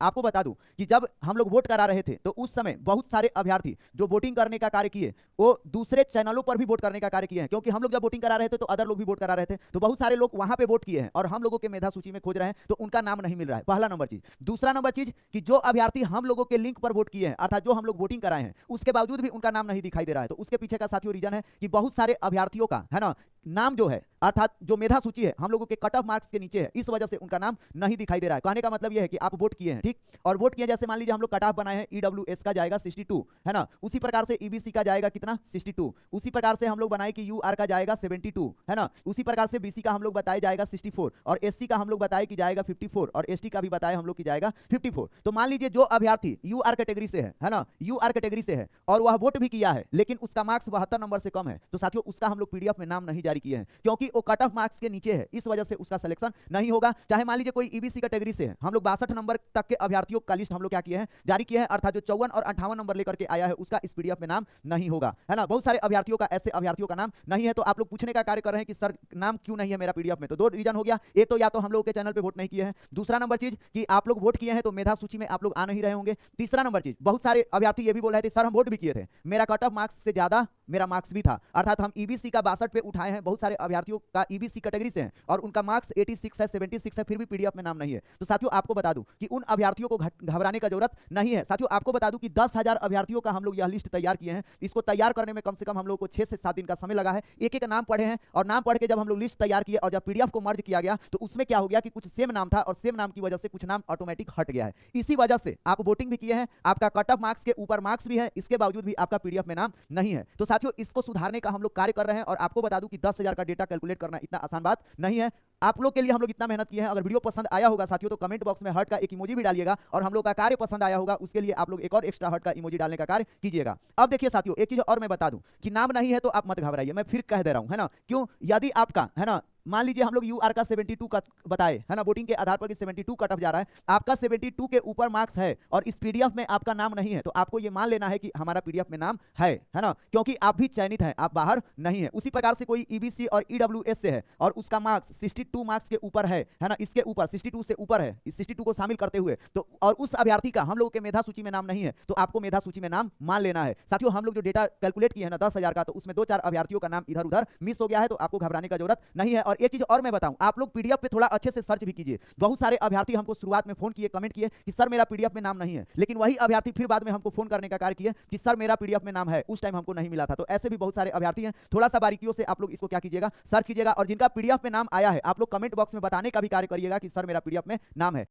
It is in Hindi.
आपको बता दूं कि जब हम लोग वोट करा रहे थे तो उस समय बहुत सारे अभ्यर्थी जो वोटिंग करने का कार्य किए वो दूसरे चैनलों पर भी वोट करने का कार्य किए हैं, क्योंकि हम लोग जब वोटिंग करा रहे थे तो अदर लोग भी वोट करा रहे थे, तो बहुत सारे लोग वहां पे वोट किए हैं और हम लोगों के मेधा सूची में खोज रहे हैं तो उनका नाम नहीं मिल रहा है। पहला नंबर चीज। दूसरा नंबर चीज कि जो अभ्यर्थी हम लोगों के लिंक पर वोट किए हैं अर्थात जो हम लोग वोटिंग कराए हैं उसके बावजूद भी उनका नाम नहीं दिखाई दे रहा है, तो उसके पीछे का साथियों रीजन है कि बहुत सारे अभ्यर्थियों का है ना नाम जो है अर्थात जो मेधा सूची है हम लोगों के कट ऑफ मार्क्स के नीचे है, इस वजह से उनका नाम नहीं दिखाई दे रहा है। कहने का मतलब यह है कि आप वोट किए हैं, ठीक, और वोट किए जैसे मान लीजिए हम लोग कट ऑफ बनाए हैं, ईडब्ल्यूएस का जाएगा 62 है ना, उसी प्रकार से ईबीसी का जाएगा कितना 62, उसी प्रकार से हम लोग बनाए कि यूआर का जाएगा 72 है ना, उसी प्रकार से बीसी का हम लोग बताए जाएगा 64 और एससी का हम लोग बताए कि जाएगा 54 और एसटी का भी बताए हम लोग की जाएगा 54। तो मान लीजिए जो अभ्यर्थी यूआर कैटेगरी से है ना, यूआर कैटेगरी से है और वह वोट भी किया है लेकिन उसका मार्क्स 72 नंबर से कम है, तो साथियों उसका हम लोग पीडीएफ में नाम नहीं जारी किए हैं क्योंकि वो कट ऑफ मार्क्स के नीचे है, इस वजह से उसका सिलेक्शन नहीं होगा। चाहे मान लीजिए कोई ईबीसी कैटेगरी से है, हम लोग 62 नंबर तक के अभ्यर्थियों का लिस्ट हम लोग क्या किए हैं जारी किए हैं, अर्थात जो 54 और 58 नंबर लेकर के आया है उसका इस पीडीएफ में नाम नहीं होगा, है ना। बहुत सारे अभ्यर्थियों का ऐसे अभ्यर्थियों का नाम नहीं है, तो आप लोग पूछने का कार्य कर रहे हैं कि सर नाम क्यों नहीं है मेरा पीडीएफ में, तो दो रीजन हो गया, एक तो या तो हम लोगों के चैनल पे वोट नहीं किए हैं, दूसरा नंबर चीज कि आप लोग वोट किए हैं तो मेधा सूची में आप लोग आ नहीं रहे होंगे, तीसरा नंबर चीज बहुत सारे अभ्यर्थी ये भी बोल रहे थे सर हम वोट भी किए थे, मेरा कट ऑफ मार्क्स से ज्यादा मेरा मार्क्स भी था, अर्थात हम ईबीसी का 62 पे उठाए हैं, बहुत सारे अभ्यर्थियों का ईबीसी कैटेगरी से हैं और उनका मार्क्स 86 है 76 है फिर भी पीडीएफ में नाम नहीं है। तो साथियों आपको बता दूं कि उन अभ्यर्थियों को घबराने का जरूरत नहीं है। साथियों आपको बता दूं कि 10,000 अभ्यर्थियों का हम लोग यह लिस्ट तैयार किए हैं, इसको तैयार करने में कम से कम हम लोग को 6 से 7 दिन का समय लगा है, एक एक नाम पढ़े हैं और नाम पढ़ के जब हम लोग लिस्ट तैयार किए और जब पीडीएफ को मर्ज किया गया तो उसमें क्या हो गया कि कुछ सेम नाम था और सेम नाम की वजह से कुछ नाम ऑटोमेटिक हट गया है, इसी वजह से आप वोटिंग भी किए हैं, आपका कट ऑफ मार्क्स के ऊपर मार्क्स भी है, इसके बावजूद भी आपका पीडीएफ में नाम नहीं है। तो साथियों इसको सुधारने का हम लोग कार्य कर रहे हैं और आपको बता दूं कि 10,000 का डेटा कैलकुलेट करना इतना आसान बात नहीं है, आप लोग के लिए हम लोग इतना मेहनत किए हैं। अगर वीडियो पसंद आया होगा साथियों तो कमेंट बॉक्स में हार्ट का एक इमोजी भी डालिएगा और हम लोग का कार्य पसंद आया होगा उसके लिए आप लोग एक और एक्स्ट्रा हार्ट का इमोजी डालने का कार्य कीजिएगा। अब देखिए साथियों एक चीज और मैं बता दूं कि नाम नहीं है तो आप मत घबराइए, मैं फिर कह दे रहा हूं, है ना, क्यों, यदि आपका है ना मान लीजिए हम लोग यूआर का 72 का बताए है ना, वोटिंग के आधार पर 72 कट ऑफ जा रहा है, आपका 72 के ऊपर मार्क्स है और इस पीडीएफ में आपका नाम नहीं है, तो आपको ये मान लेना है कि हमारा पीडीएफ में नाम है ना, क्योंकि आप भी चयनित हैं, आप बाहर नहीं है। उसी प्रकार से कोई ईबीसी और ईडब्ल्यूएस से है और उसका मार्क्स 62 मार्क्स के ऊपर है ना, इसके ऊपर 62 से ऊपर है, इस 62 को शामिल करते हुए, तो और उस अभ्यर्थी का हम लोगों के मेधा सूची में नाम नहीं है, तो आपको मेधा सूची में नाम मान लेना है। साथियों हम लोग जो डेटा कैलकुलेट किए हैं ना 10,000 का, तो उसमें 2-4 अभ्यर्थियों का नाम इधर उधर मिस हो गया है, तो आपको घबराने का जरूरत नहीं है। और एक चीज और मैं बताऊं, आप लोग पीडीएफ पे थोड़ा अच्छे से सर्च भी कीजिए। बहुत सारे अभ्यर्थी हमको शुरुआत में फोन किए, कमेंट किए कि सर मेरा पीडीएफ में नाम नहीं है, लेकिन वही अभ्यर्थी फिर बाद में हमको फोन करने का कार्य किए कि सर मेरा पीडीएफ में नाम है, उस टाइम हमको नहीं मिला था। तो ऐसे भी बहुत सारे अभ्यर्थी हैं, थोड़ा सा बारीकियों से आप लोग इसको क्या कीजिएगा, सर्च कीजिएगा और जिनका पीडीएफ में नाम आया है आप लोग कमेंट बॉक्स में बताने का भी कार्य करिएगा कि सर मेरा पीडीएफ में नाम है।